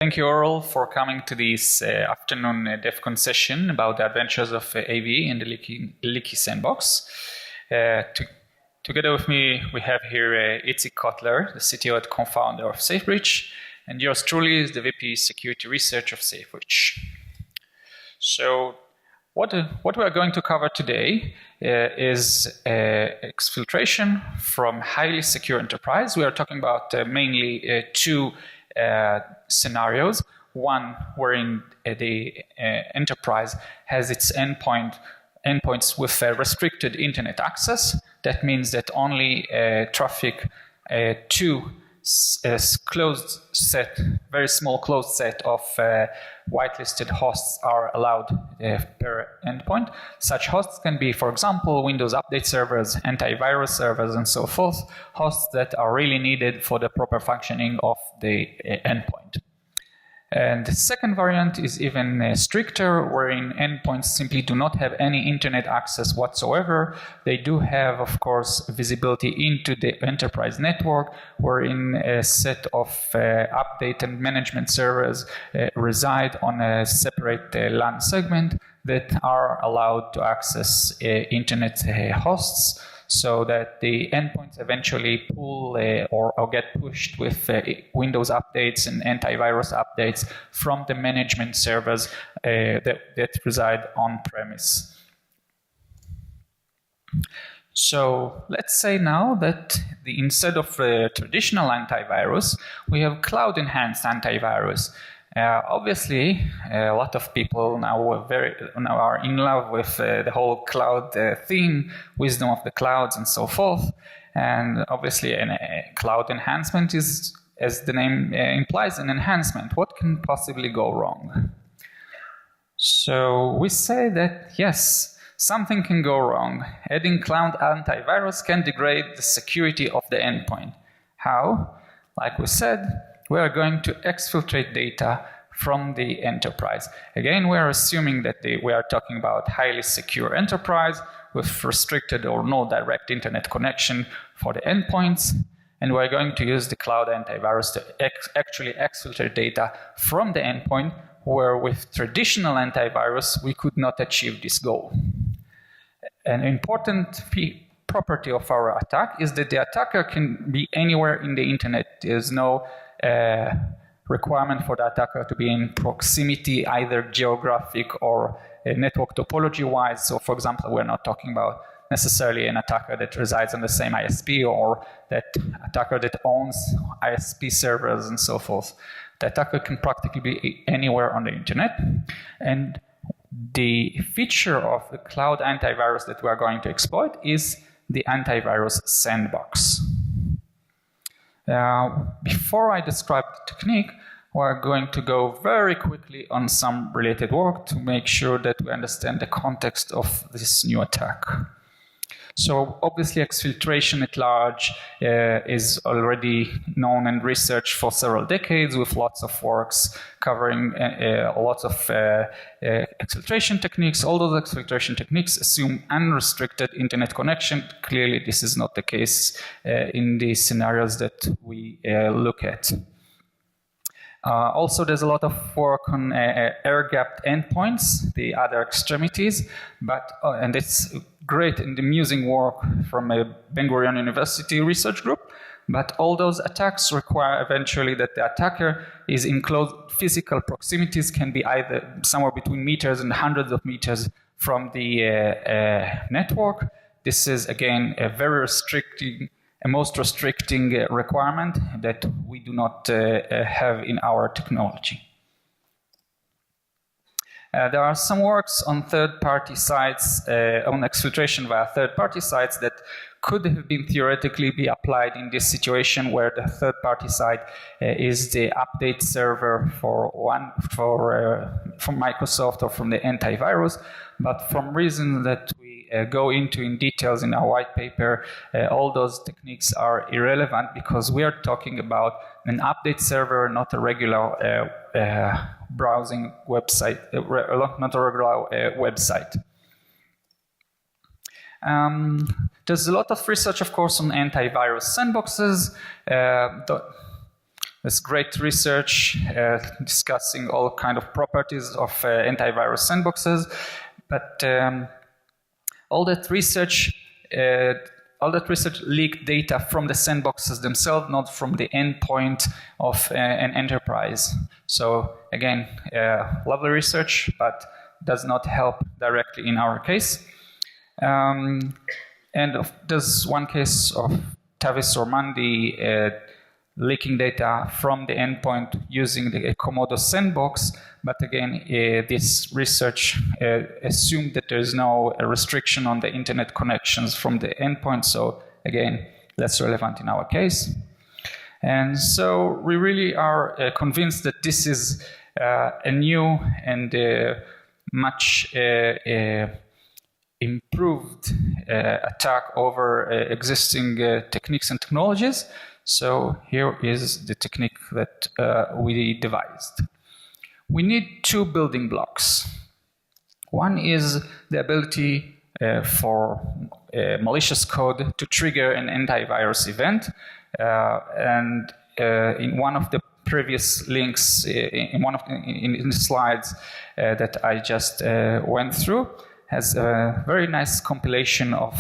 Thank you all for coming to this afternoon DEFCON session about the adventures of AV in the Leaky Sandbox. Together with me, we have here Itzik Kotler, the CTO and co-founder of SafeBridge, and yours truly is the VP Security Research of SafeBridge. So what we are going to cover today is exfiltration from highly secure enterprise. We are talking about mainly two scenarios. One wherein the enterprise has its endpoints with restricted internet access. That means that only traffic to a closed set, very small closed set of whitelisted hosts are allowed per endpoint. Such hosts can be, for example, Windows Update servers, antivirus servers, and so forth, hosts that are really needed for the proper functioning of the endpoint. And the second variant is even stricter, wherein endpoints simply do not have any internet access whatsoever. They do have, of course, visibility into the enterprise network, wherein a set of update and management servers reside on a separate LAN segment that are allowed to access internet hosts, so that the endpoints eventually pull or get pushed with Windows updates and antivirus updates from the management servers that reside on premise. So let's say now that instead of traditional antivirus, we have cloud-enhanced antivirus. Obviously, a lot of people now are in love with the whole cloud theme, wisdom of the clouds, and so forth. And obviously, a cloud enhancement is, as the name implies, an enhancement. What can possibly go wrong? So we say that yes, something can go wrong. Adding cloud antivirus can degrade the security of the endpoint. How? Like we said, we are going to exfiltrate data from the enterprise. Again, we are assuming that we are talking about highly secure enterprise with restricted or no direct internet connection for the endpoints, and we're going to use the cloud antivirus to actually exfiltrate data from the endpoint, where with traditional antivirus we could not achieve this goal. An important property of our attack is that the attacker can be anywhere in the internet. There's no requirement for the attacker to be in proximity, either geographic or network topology wise. So for example, we're not talking about necessarily an attacker that resides on the same ISP or that attacker that owns ISP servers and so forth. The attacker can practically be anywhere on the internet. And the feature of the cloud antivirus that we are going to exploit is the antivirus sandbox. Before I describe the technique, we're going to go very quickly on some related work to make sure that we understand the context of this new attack. So obviously exfiltration at large is already known and researched for several decades, with lots of works covering lots of exfiltration techniques. All those exfiltration techniques assume unrestricted internet connection. Clearly this is not the case in the scenarios that we look at. Also, there's a lot of work on air-gapped endpoints, the other extremities, and it's great and amusing work from a Ben-Gurion University research group, but all those attacks require eventually that the attacker is in close physical proximities, can be either somewhere between meters and hundreds of meters from the network. This is, again, a very most restricting requirement that we do not have in our technology. There are some works on third-party sites, on exfiltration via third-party sites that could have been theoretically be applied in this situation where the third-party site is the update server from Microsoft or from the antivirus, but from reasons that we go into in details in our white paper, all those techniques are irrelevant because we are talking about an update server, not a regular browsing website, not a regular website. There's a lot of research, of course, on antivirus sandboxes. There's great research discussing all kind of properties of antivirus sandboxes, but all that research leaked data from the sandboxes themselves, not from the endpoint of an enterprise. So again, lovely research, but does not help directly in our case. And there's one case of Tavis Ormandy leaking data from the endpoint using the Komodo sandbox, but again, this research assumed that there is no restriction on the internet connections from the endpoint, so again, less relevant in our case. And so we really are convinced that this is a new and much improved attack over existing techniques and technologies. So here is the technique that we devised. We need two building blocks. One is the ability for malicious code to trigger an antivirus event. And in one of the previous links, in the slides that I just went through, has a very nice compilation of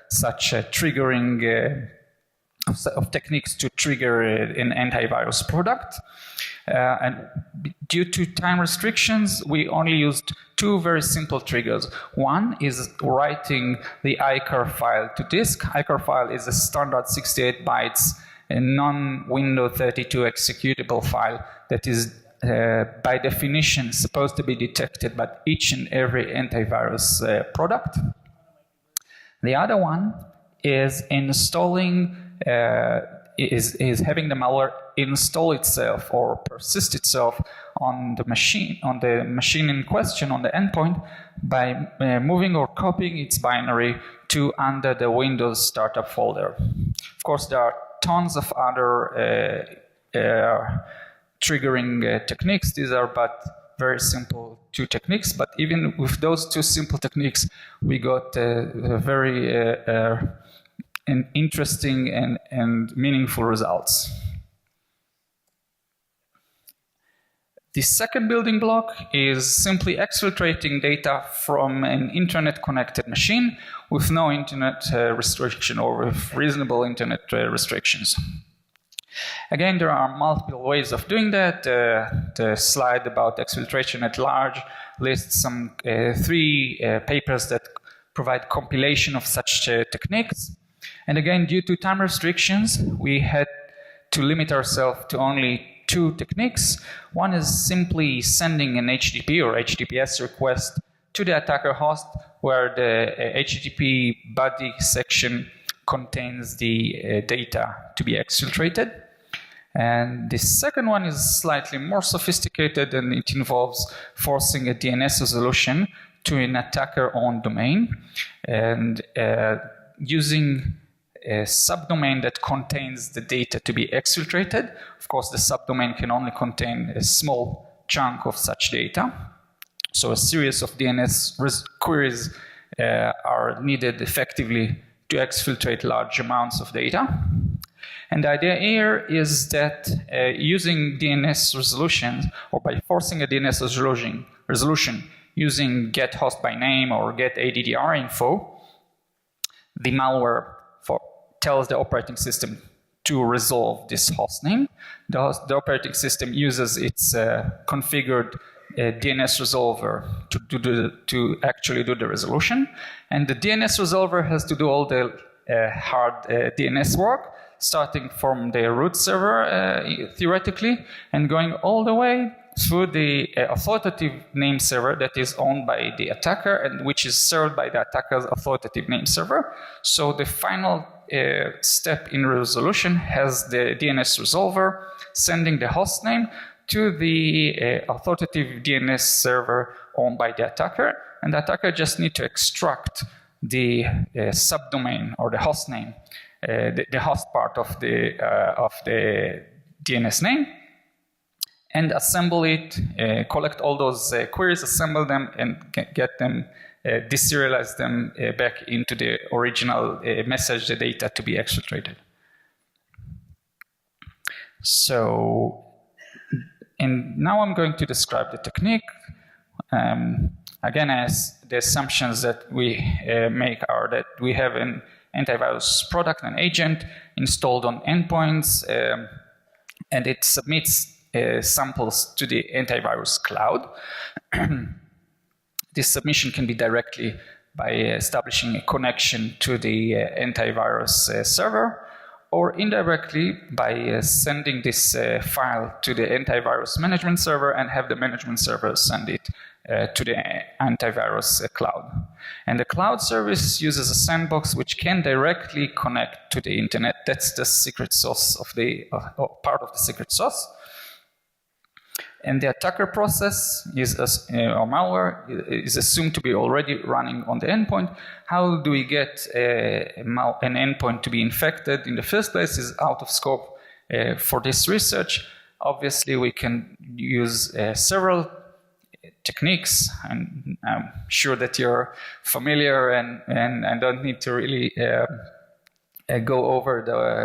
such triggering of techniques to trigger an antivirus product. And due to time restrictions, we only used two very simple triggers. One is writing the icar file to disk. Icar file is a standard 68 bytes, a non-Windows 32 executable file that is by definition supposed to be detected by each and every antivirus product. The other one is installing is having the malware install itself or persist itself on the machine in question, on the endpoint, by moving or copying its binary to under the Windows startup folder. Of course, there are tons of other triggering techniques. These are but very simple two techniques, but even with those two simple techniques, we got very interesting and meaningful results. The second building block is simply exfiltrating data from an internet-connected machine with no internet restriction or with reasonable internet restrictions. Again, there are multiple ways of doing that. The slide about exfiltration at large lists some three papers that provide compilation of such techniques. And again, due to time restrictions, we had to limit ourselves to only two techniques. One is simply sending an HTTP or HTTPS request to the attacker host, where the HTTP body section contains the data to be exfiltrated. And the second one is slightly more sophisticated, and it involves forcing a DNS resolution to an attacker-owned domain and using a subdomain that contains the data to be exfiltrated. Of course, the subdomain can only contain a small chunk of such data. So a series of DNS queries are needed effectively to exfiltrate large amounts of data. And the idea here is that using DNS resolutions, or by forcing a DNS resolution using get host by name or get ADDR info, the malware tells the operating system to resolve this host name. The operating system uses its configured DNS resolver to actually do the resolution. And the DNS resolver has to do all the hard DNS work, starting from the root server, theoretically, and going all the way through the authoritative name server that is owned by the attacker and which is served by the attacker's authoritative name server. So the final step in resolution has the DNS resolver sending the host name to the authoritative DNS server owned by the attacker, and the attacker just needs to extract the subdomain or the host name, the host part of the DNS name, and assemble it, collect all those queries, assemble them, and get them, deserialize them back into the original message, the data to be exfiltrated. So, and now I'm going to describe the technique. Again, as the assumptions that we make are that we have an antivirus product, an agent, installed on endpoints, and it submits samples to the antivirus cloud. This submission can be directly by establishing a connection to the antivirus server, or indirectly by sending this file to the antivirus management server and have the management server send it to the antivirus cloud. And the cloud service uses a sandbox which can directly connect to the internet. That's the secret sauce of the part of the secret sauce. And the attacker process is, or malware, is assumed to be already running on the endpoint. How do we get an endpoint to be infected in the first place is out of scope for this research. Obviously, we can use several techniques, and I'm sure that you're familiar and don't need to really go over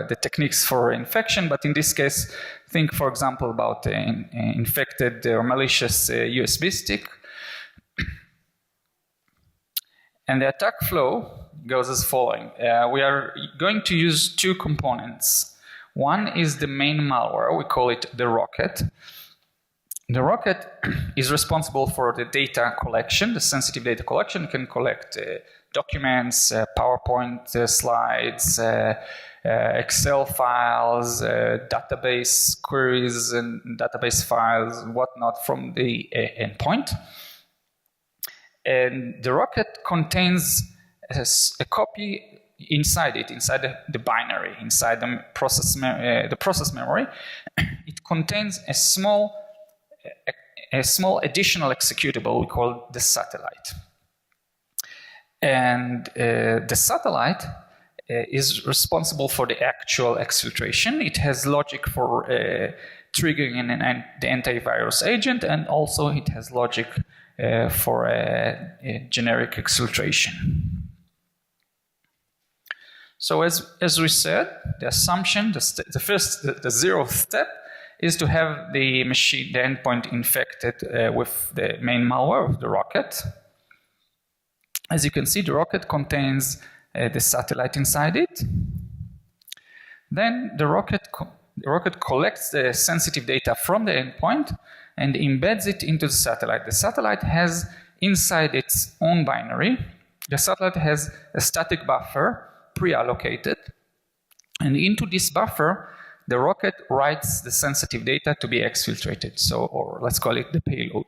the techniques for infection, but in this case, think, for example, about infected or malicious USB stick. And the attack flow goes as following. We are going to use two components. One is the main malware, we call it the rocket. The rocket is responsible for the data collection, the sensitive data collection. It can collect documents, PowerPoint slides, Excel files, database queries and database files, whatnot from the endpoint. And the rocket contains a copy inside it, inside the binary, inside the process memory. It contains a small additional executable we call the satellite. And the satellite is responsible for the actual exfiltration. It has logic for triggering the antivirus agent, and also it has logic for a generic exfiltration. So as we said, the assumption, the zeroth step, is to have the machine, the endpoint, infected with the main malware of the rocket. As you can see, the rocket contains the satellite inside it. Then the rocket collects the sensitive data from the endpoint and embeds it into the satellite. The satellite has inside its own binary, the satellite has a static buffer pre-allocated, and into this buffer the rocket writes the sensitive data to be exfiltrated, or let's call it the payload.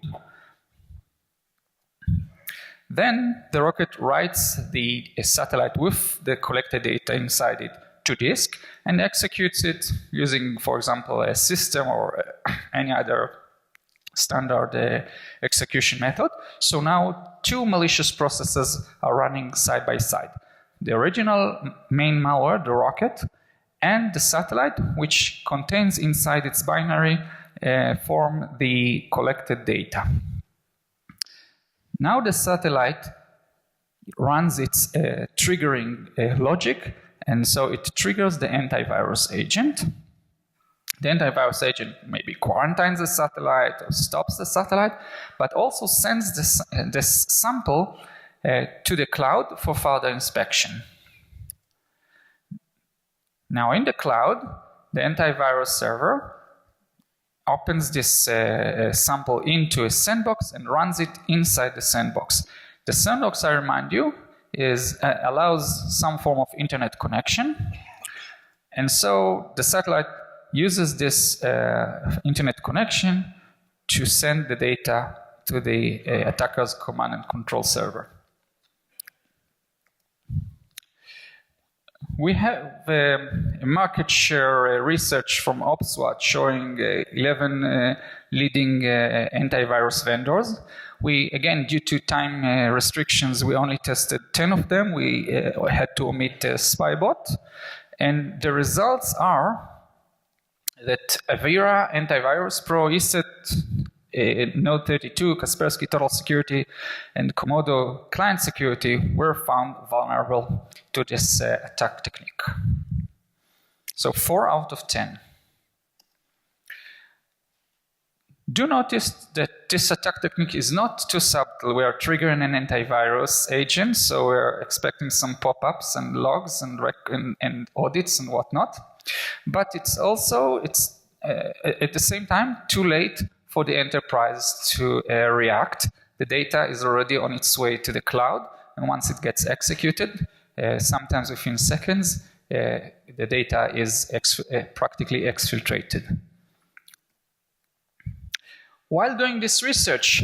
Then the rocket writes the satellite with the collected data inside it to disk and executes it using, for example, a system or any other standard execution method. So now two malicious processes are running side by side. The original main malware, the rocket, and the satellite, which contains inside its binary form the collected data. Now the satellite runs its triggering logic, and so it triggers the antivirus agent. The antivirus agent maybe quarantines the satellite or stops the satellite, but also sends this sample to the cloud for further inspection. Now in the cloud, the antivirus server opens this sample into a sandbox and runs it inside the sandbox. The sandbox, I remind you, allows some form of internet connection. And so the satellite uses this internet connection to send the data to the attacker's command and control server. We have a market share research from OpsWatch showing 11 leading antivirus vendors. Again, due to time restrictions, we only tested 10 of them. We had to omit Spybot. And the results are that Avira, Antivirus Pro, ESET, Node 32, Kaspersky Total Security, and Komodo Client Security were found vulnerable to this attack technique. So 4 out of 10. Do notice that this attack technique is not too subtle. We are triggering an antivirus agent, so we're expecting some pop-ups and logs and audits and whatnot. But it's also, at the same time, too late for the enterprise to react. The data is already on its way to the cloud, and once it gets executed, sometimes within seconds, the data is practically exfiltrated. While doing this research,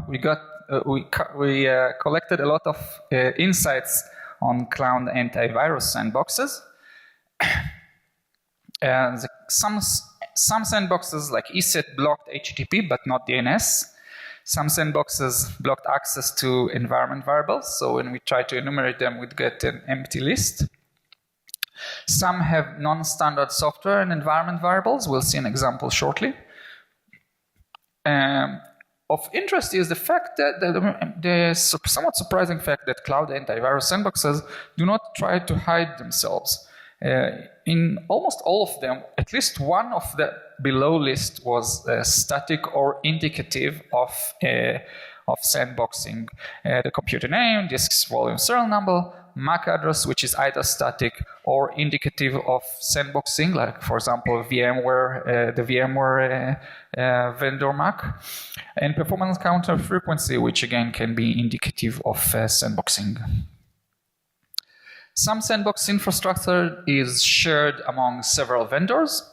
we collected a lot of insights on cloud antivirus sandboxes. Some sandboxes like ESET blocked HTTP but not DNS. Some sandboxes blocked access to environment variables, so when we try to enumerate them, we'd get an empty list. Some have non-standard software and environment variables. We'll see an example shortly. Of interest is the fact that the somewhat surprising fact that cloud antivirus sandboxes do not try to hide themselves. In almost all of them, at least one of the below list was static or indicative of sandboxing. The computer name, disk volume serial number, MAC address, which is either static or indicative of sandboxing, like for example VMware, the VMware vendor MAC, and performance counter frequency, which again can be indicative of sandboxing. Some sandbox infrastructure is shared among several vendors.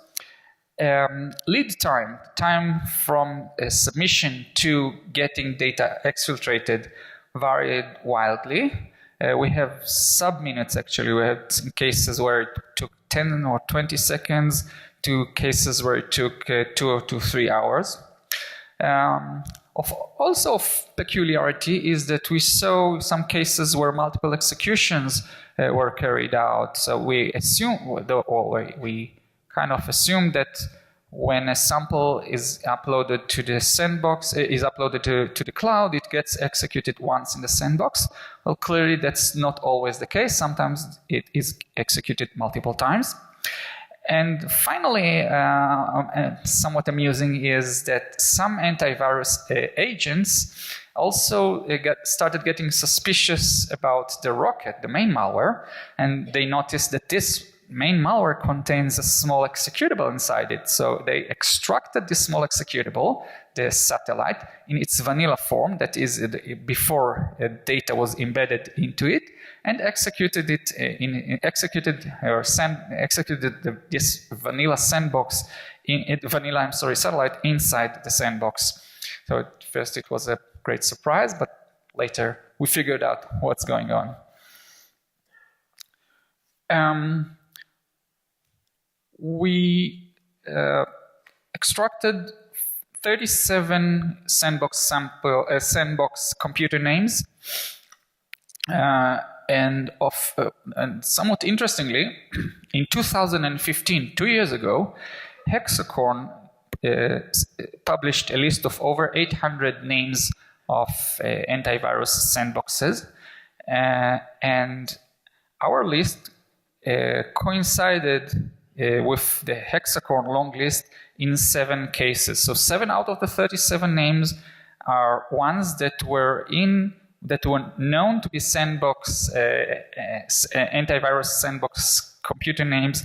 Lead time from submission to getting data exfiltrated varied wildly. We have sub-minutes actually. We had some cases where it took 10 or 20 seconds to cases where it took 2 to 3 hours. Also of peculiarity is that we saw some cases where multiple executions were carried out. So we kind of assume that when a sample is uploaded to the sandbox, is uploaded to the cloud, it gets executed once in the sandbox. Well, clearly that's not always the case. Sometimes it is executed multiple times. And finally, somewhat amusing is that some antivirus agents also started getting suspicious about the Rocket, the main malware, and they noticed that this main malware contains a small executable inside it. So they extracted this small executable, the satellite, in its vanilla form, that is before data was embedded into it, and executed this vanilla sandbox, satellite inside the sandbox. So at first it was a great surprise, but later we figured out what's going on. We extracted 37 sandbox computer names, and somewhat interestingly, in 2015, 2 years ago, Hexacorn published a list of over 800 names of antivirus sandboxes, and our list coincided with the Hexacorn long list in 7 cases. So 7 out of the 37 names are ones that were known to be sandbox antivirus sandbox computer names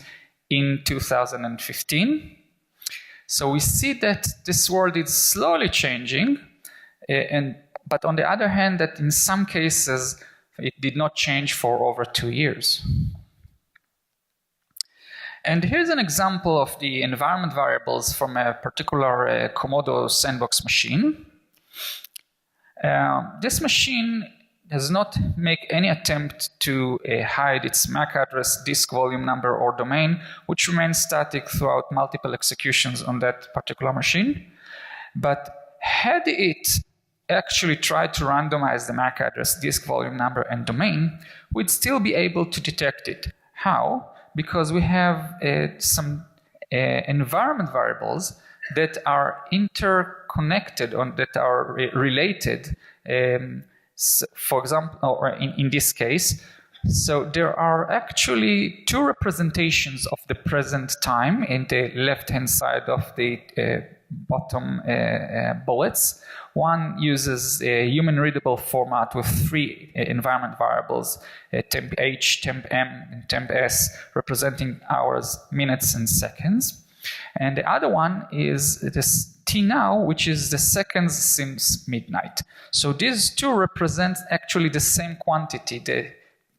in 2015. So we see that this world is slowly changing, but on the other hand, that in some cases it did not change for over 2 years. And here's an example of the environment variables from a particular Komodo sandbox machine. This machine does not make any attempt to hide its MAC address, disk volume number, or domain, which remains static throughout multiple executions on that particular machine. But had it actually tried to randomize the MAC address, disk volume number, and domain, we'd still be able to detect it. How? Because we have some environment variables that are interconnected, that are related. For example, or in this case, so there are actually 2 representations of the present time in the left-hand side of the bottom bullets. One uses a human-readable format with 3 environment variables, temp H, temp M, and temp S, representing hours, minutes, and seconds. And the other one is this T now, which is the seconds since midnight. So these two represent actually the same quantity, the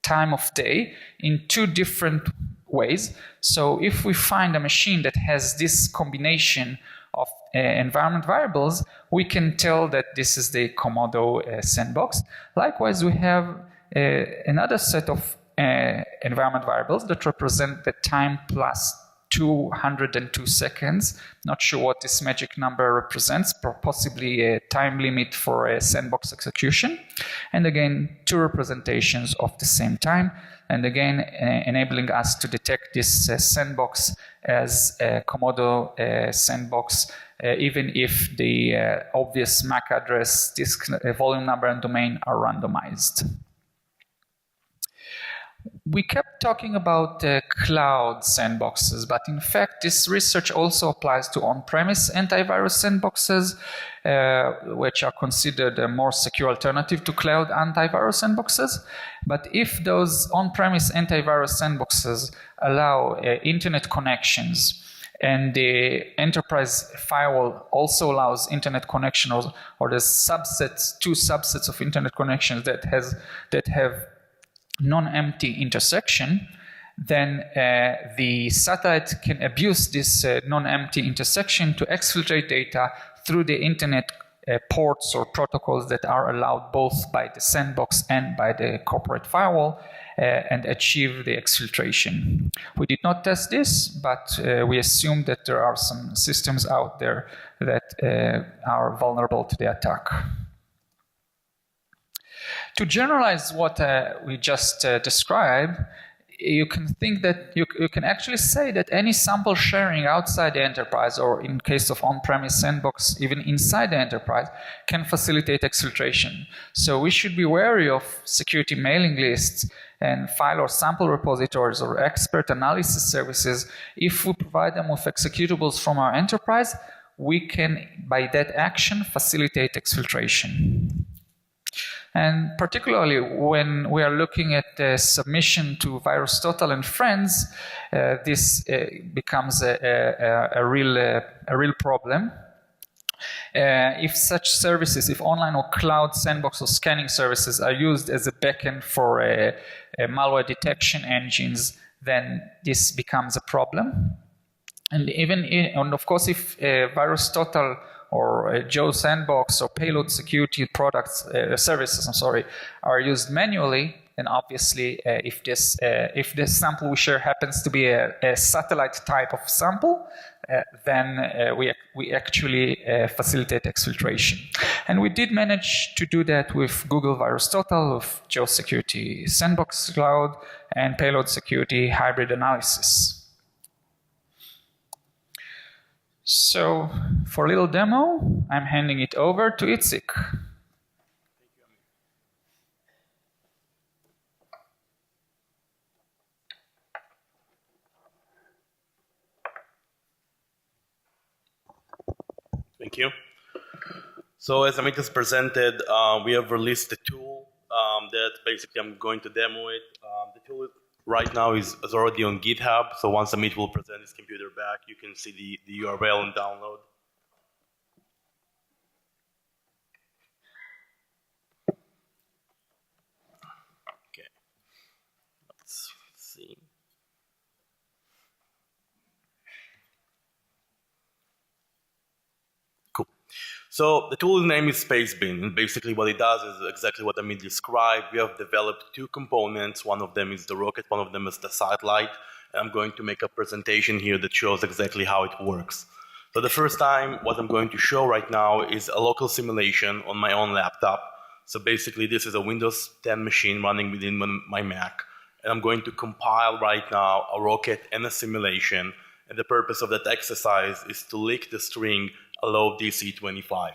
time of day, in 2 different ways. So if we find a machine that has this combination of environment variables, we can tell that this is the Komodo sandbox. Likewise, we have another set of environment variables that represent the time plus 202 seconds. Not sure what this magic number represents, possibly a time limit for a sandbox execution. And again, 2 representations of the same time. And again, enabling us to detect this sandbox as a Komodo sandbox, even if the obvious MAC address, disk volume number, and domain are randomized. We kept talking about cloud sandboxes, but in fact, this research also applies to on-premise antivirus sandboxes, which are considered a more secure alternative to cloud antivirus sandboxes. But if those on-premise antivirus sandboxes allow internet connections, and the enterprise firewall also allows internet connections, or the subsets, 2 subsets of internet connections that have non-empty intersection, then the satellite can abuse this non-empty intersection to exfiltrate data through the internet ports or protocols that are allowed both by the sandbox and by the corporate firewall, and achieve the exfiltration. We did not test this, but we assume that there are some systems out there that are vulnerable to the attack. To generalize what we just described, you can think that you can actually say that any sample sharing outside the enterprise, or in case of on-premise sandbox, even inside the enterprise, can facilitate exfiltration. So we should be wary of security mailing lists and file or sample repositories or expert analysis services. If we provide them with executables from our enterprise, we can, by that action, facilitate exfiltration. And particularly when we are looking at the submission to VirusTotal and friends, this becomes a real problem. If such services, if online or cloud sandbox or scanning services are used as a backend for malware detection engines, then this becomes a problem. And and of course, if VirusTotal or Joe Sandbox or payload security products, services, are used manually, then obviously if this sample we share happens to be a satellite type of sample, then we actually facilitate exfiltration. And we did manage to do that with Google VirusTotal, with Joe Security Sandbox Cloud, and Payload Security Hybrid Analysis. So, for a little demo, I'm handing it over to Itzik. Thank you. So, as Amit has presented, we have released a tool that basically I'm going to demo it. The tool right now is already on GitHub, so once Amit will present his computer back, you can see the URL and download. Okay, let's see. Cool. So the tool's name is Spacebin, and basically what it does is exactly what Amit described. We have developed 2 components. One of them is the rocket, one of them is the satellite. And I'm going to make a presentation here that shows exactly how it works. So the first time, what I'm going to show right now is a local simulation on my own laptop. So basically this is a Windows 10 machine running within my Mac. And I'm going to compile right now a rocket and a simulation. And the purpose of that exercise is to leak the string allow DC25.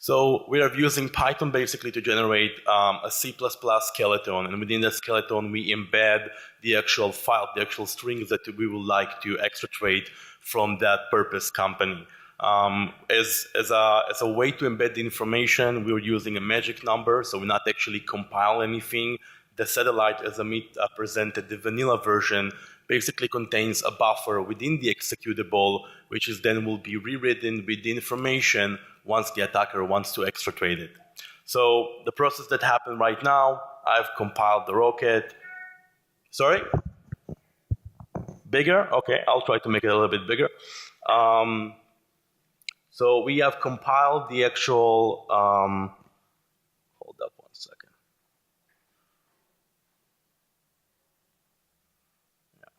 So we are using Python basically to generate a C++ skeleton, and within that skeleton we embed the actual file, the actual strings that we would like to exfiltrate from that purpose company. As a way to embed the information, we're using a magic number, so we're not actually compile anything. The satellite, as Amit presented, the vanilla version, basically contains a buffer within the executable, which is then will be rewritten with the information once the attacker wants to exfiltrate it. So the process that happened right now, I've compiled the rocket. Sorry? Bigger? Okay, I'll try to make it a little bit bigger. So we have compiled the actual, hold up one second. Yeah.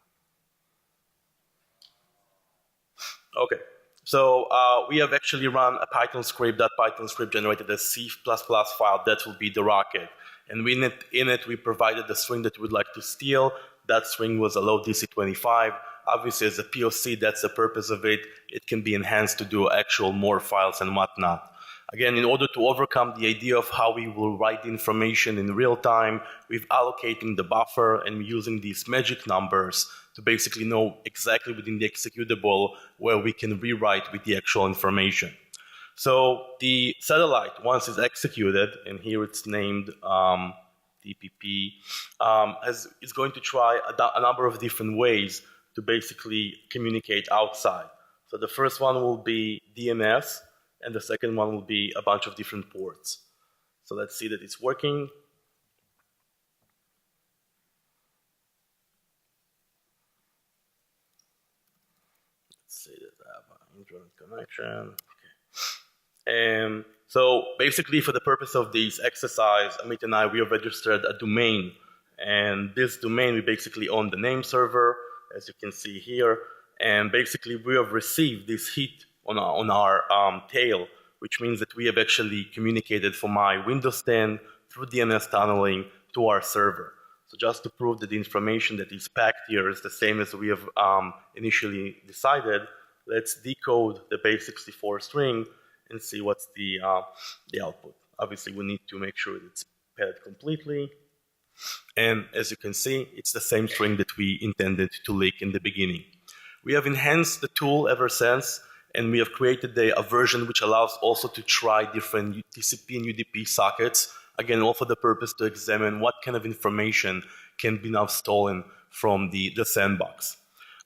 Okay, so we have actually run a Python script. That Python script generated a C++ file that will be the rocket. And in it, we provided the string that we'd like to steal. That string was a low DC25. Obviously, as a POC, that's the purpose of it. It can be enhanced to do actual more files and whatnot. Again, in order to overcome the idea of how we will write the information in real time, we've allocating the buffer and using these magic numbers to basically know exactly within the executable where we can rewrite with the actual information. So the satellite, once it's executed, and here it's named DPP, is going to try a number of different ways to basically communicate outside. So the first one will be DNS, and the second one will be a bunch of different ports. So let's see that it's working. Let's see that I have an internet connection. Okay. And so basically for the purpose of this exercise, Amit and I, we have registered a domain. And this domain, we basically own the name server, as you can see here. And basically we have received this hit on our tail, which means that we have actually communicated from my Windows 10 through DNS tunneling to our server. So just to prove that the information that is packed here is the same as we have initially decided, let's decode the base64 string and see what's the output. Obviously, we need to make sure that it's paired completely. And as you can see, it's the same string that we intended to leak in the beginning. We have enhanced the tool ever since, and we have created a version which allows also to try different TCP and UDP sockets, again, all for the purpose to examine what kind of information can be now stolen from the sandbox.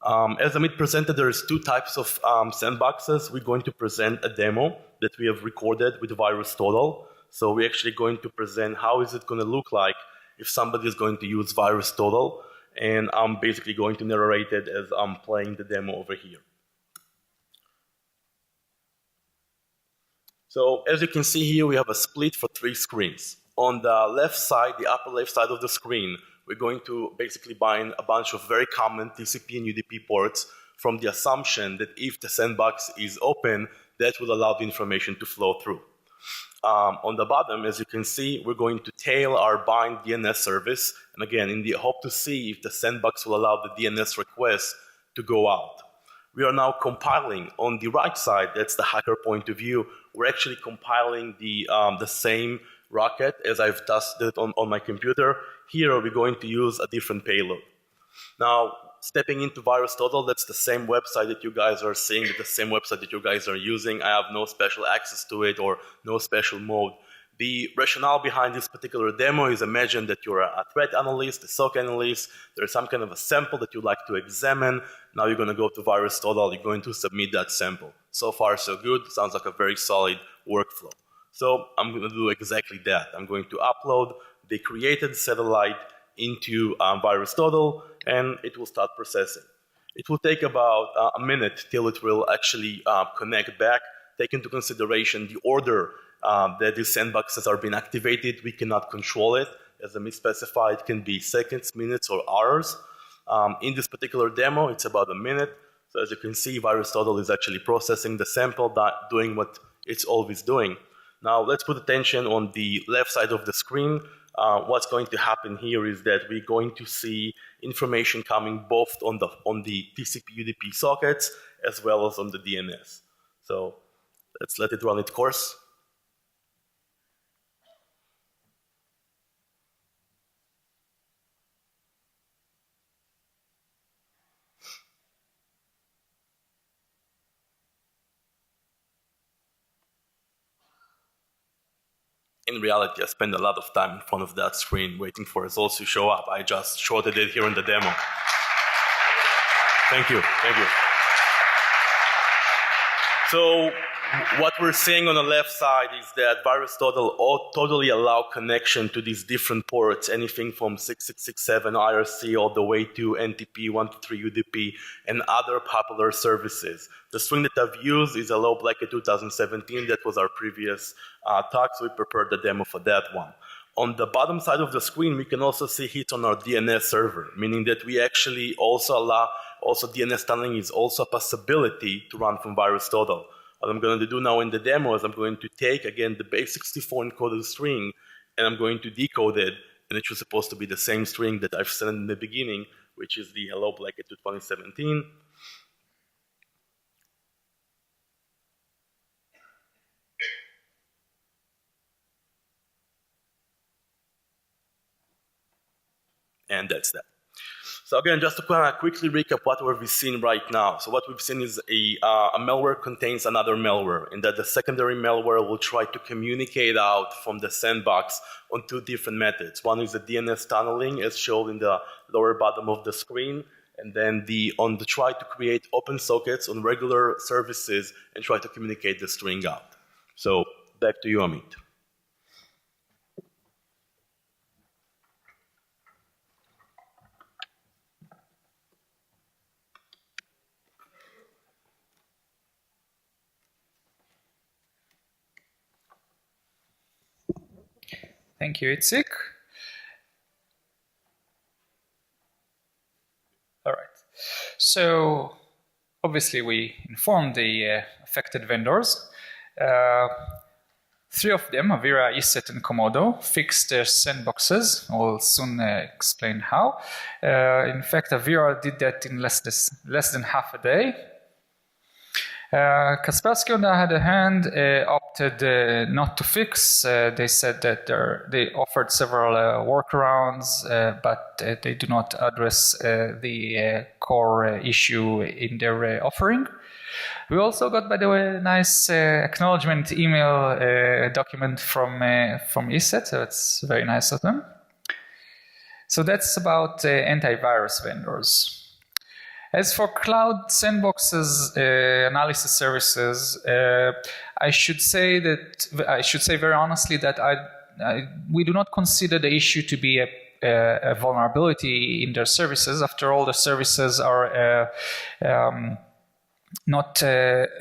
As Amit presented, there's two types of sandboxes. We're going to present a demo that we have recorded with VirusTotal. So we're actually going to present how is it going to look like if somebody is going to use VirusTotal, and I'm basically going to narrate it as I'm playing the demo over here. So as you can see here, we have a split for 3 screens. On the left side, the upper left side of the screen, we're going to basically bind a bunch of very common TCP and UDP ports from the assumption that if the sandbox is open, that will allow the information to flow through. On the bottom, as you can see, we're going to tail our bind DNS service, and again, in the hope to see if the sandbox will allow the DNS request to go out. We are now compiling on the right side, that's the hacker point of view, we're actually compiling the same rocket as I've tested on my computer. Here we're going to use a different payload. Now, stepping into VirusTotal, that's the same website that you guys are seeing, the same website that you guys are using. I have no special access to it or no special mode. The rationale behind this particular demo is imagine that you're a threat analyst, a SOC analyst, there's some kind of a sample that you'd like to examine. Now you're going to go to VirusTotal, you're going to submit that sample. So far, so good. Sounds like a very solid workflow. So I'm going to do exactly that. I'm going to upload the created satellite into VirusTotal, and it will start processing. It will take about a minute till it will actually connect back. Take into consideration the order that these sandboxes are being activated. We cannot control it. As Amit specified, it can be seconds, minutes, or hours. In this particular demo, it's about a minute. So as you can see, VirusTotal is actually processing the sample, doing what it's always doing. Now let's put attention on the left side of the screen. What's going to happen here is that we're going to see information coming both on the TCP UDP sockets as well as on the DNS. So let's let it run its course. In reality, I spend a lot of time in front of that screen waiting for results to show up. I just shorted it here in the demo. Thank you. So what we're seeing on the left side is that VirusTotal totally allow connection to these different ports, anything from 6667 IRC all the way to NTP 123 UDP and other popular services. The string that I've used is hello Blackhead 2017. That was our previous talk, so we prepared the demo for that one. On the bottom side of the screen, we can also see hits on our DNS server, meaning that we actually also allow, DNS tunneling is also a possibility to run from VirusTotal. What I'm going to do now in the demo is I'm going to take, again, the base64 encoded string, and I'm going to decode it, and it was supposed to be the same string that I've sent in the beginning, which is the hello Blackhead 2017. And that's that. So again, just to kind of quickly recap what we've seen right now. So what we've seen is a malware contains another malware, and that the secondary malware will try to communicate out from the sandbox on two different methods. One is the DNS tunneling, as shown in the lower bottom of the screen, and then on the try to create open sockets on regular services and try to communicate the string out. So back to you, Amit. Thank you, Itzik. All right. So obviously we informed the affected vendors. 3 of them, Avira, ESET, and Komodo, fixed their sandboxes. I'll soon explain how. In fact, Avira did that in less than half a day. Kaspersky, on the other hand, opted not to fix. They said that they offered several workarounds, but they do not address the core issue in their offering. We also got, by the way, a nice acknowledgement email document from ESET, so it's very nice of them. So that's about antivirus vendors. As for cloud sandboxes analysis services, I should say very honestly that we do not consider the issue to be a vulnerability in their services. After all, the services are not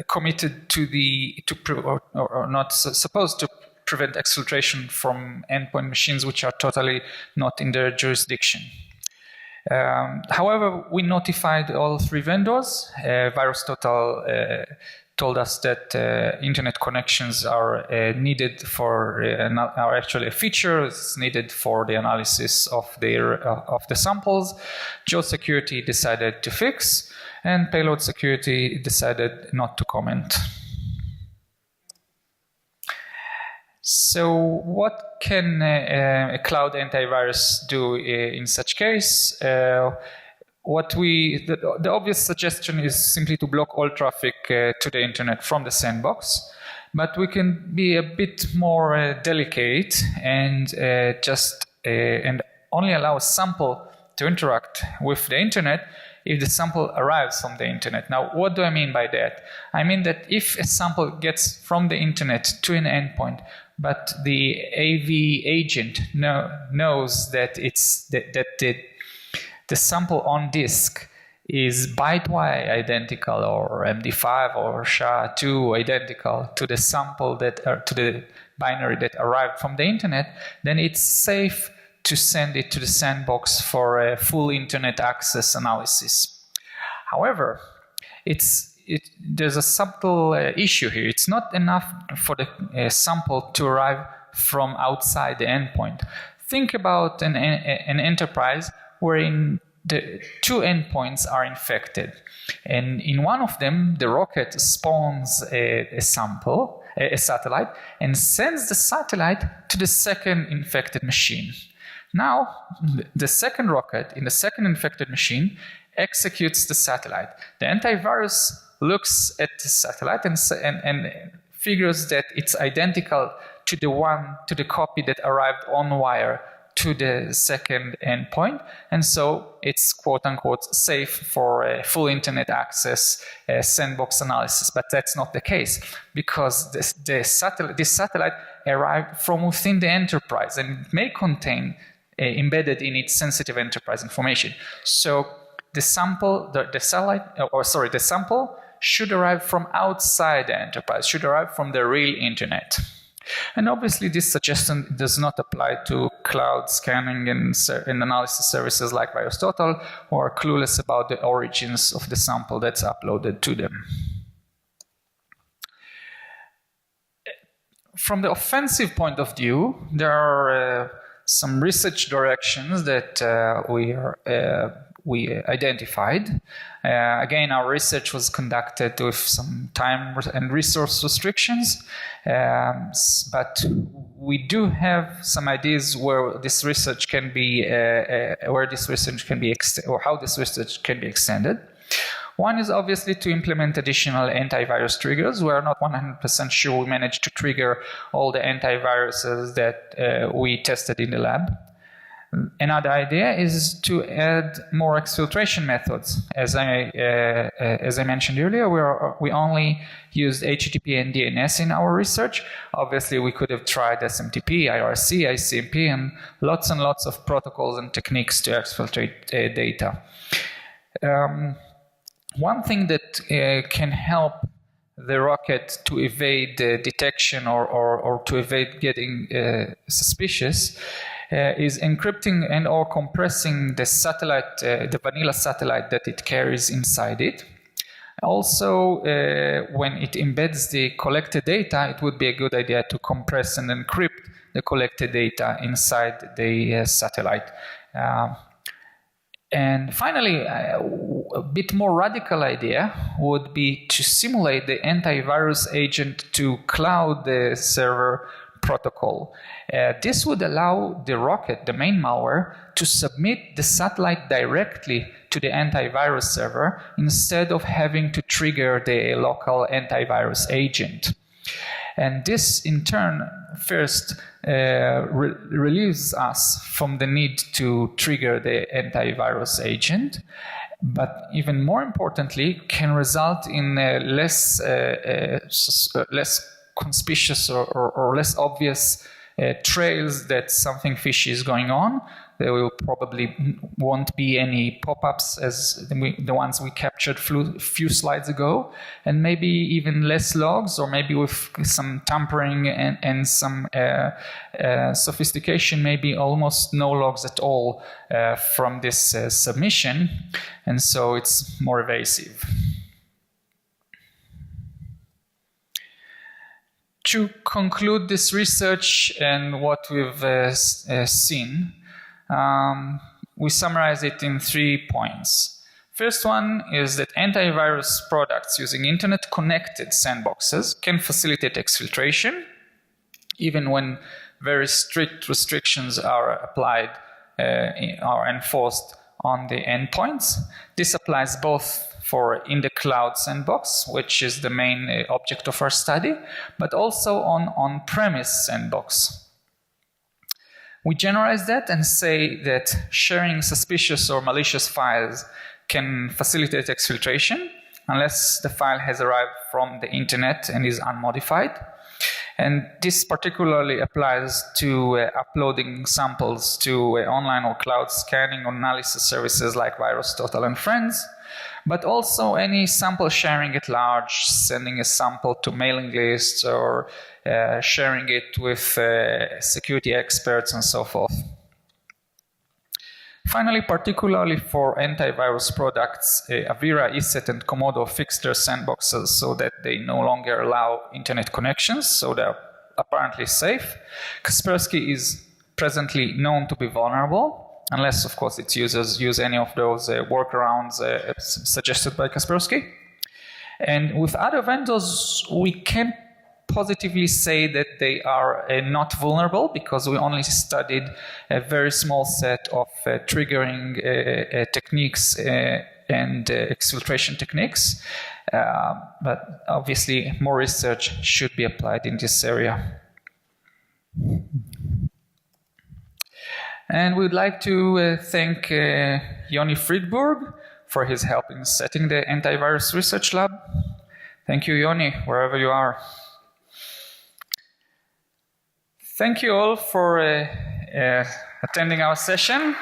committed to or not supposed to prevent exfiltration from endpoint machines which are totally not in their jurisdiction. However, we notified all 3 vendors. VirusTotal told us that internet connections are needed for are actually a feature. It's needed for the analysis of the samples. Joe Security decided to fix, and Payload Security decided not to comment. So what can a cloud antivirus do in such case? The obvious suggestion is simply to block all traffic to the internet from the sandbox, but we can be a bit more delicate and and only allow a sample to interact with the internet if the sample arrives from the internet. Now, what do I mean by that? I mean that if a sample gets from the internet to an endpoint, but the AV agent knows that the sample on disk is byte-wise identical, or MD5 or SHA-2 identical to the sample to the binary that arrived from the internet, then it's safe to send it to the sandbox for a full internet access analysis. However, there's a subtle issue here. It's not enough for the sample to arrive from outside the endpoint. Think about an enterprise wherein the 2 endpoints are infected. And in one of them, the rocket spawns a satellite, and sends the satellite to the second infected machine. Now, the second rocket in the second infected machine executes the satellite. The antivirus looks at the satellite and figures that it's identical to the copy that arrived on wire to the second endpoint, and so it's quote-unquote safe for full internet access sandbox analysis. But that's not the case, because this satellite arrived from within the enterprise, and it may contain embedded in it sensitive enterprise information. So the sample, the sample should arrive from outside the enterprise, should arrive from the real internet. And obviously this suggestion does not apply to cloud scanning and analysis services like VirusTotal, who are clueless about the origins of the sample that's uploaded to them. From the offensive point of view, there are some research directions that we identified. Again, our research was conducted with some time and resource restrictions, but we do have some ideas where this research can be, or how this research can be extended. One is obviously to implement additional antivirus triggers. We are not 100% sure we managed to trigger all the antiviruses that we tested in the lab. Another idea is to add more exfiltration methods. As I mentioned earlier, we only used HTTP and DNS in our research. Obviously, we could have tried SMTP, IRC, ICMP, and lots of protocols and techniques to exfiltrate data. One thing that can help the rocket to evade detection or to evade getting suspicious is encrypting and or compressing the satellite, the vanilla satellite that it carries inside it. Also, when it embeds the collected data, it would be a good idea to compress and encrypt the collected data inside the satellite. And finally, a bit more radical idea would be to simulate the antivirus agent to cloud server protocol. This would allow the rocket, the main malware, to submit the satellite directly to the antivirus server instead of having to trigger the local antivirus agent. And this, in turn, first relieves us from the need to trigger the antivirus agent, but even more importantly, can result in less conspicuous or less obvious trails that something fishy is going on. There will probably won't be any pop-ups as the ones we captured a few slides ago, and maybe even less logs, or maybe with some tampering and some sophistication, maybe almost no logs at all from this submission, and so it's more evasive. To conclude this research and what we've seen, we summarize it in 3 points. First one is that antivirus products using internet-connected sandboxes can facilitate exfiltration, even when very strict restrictions are applied, are enforced on the endpoints. This applies both for in the cloud sandbox, which is the main object of our study, but also on-premise sandbox. We generalize that and say that sharing suspicious or malicious files can facilitate exfiltration unless the file has arrived from the internet and is unmodified. And this particularly applies to uploading samples to online or cloud scanning or analysis services like VirusTotal and Friends, but also any sample sharing at large, sending a sample to mailing lists or sharing it with security experts and so forth. Finally, particularly for antivirus products, Avira, ESET, and Komodo fixed their sandboxes so that they no longer allow internet connections, so they're apparently safe. Kaspersky is presently known to be vulnerable, unless, of course, its users use any of those workarounds suggested by Kaspersky. And with other vendors, we can't positively say that they are not vulnerable, because we only studied a very small set of triggering techniques and exfiltration techniques. But obviously more research should be applied in this area. And we'd like to thank Yoni Friedberg for his help in setting the antivirus research lab. Thank you, Yoni, wherever you are. Thank you all for attending our session.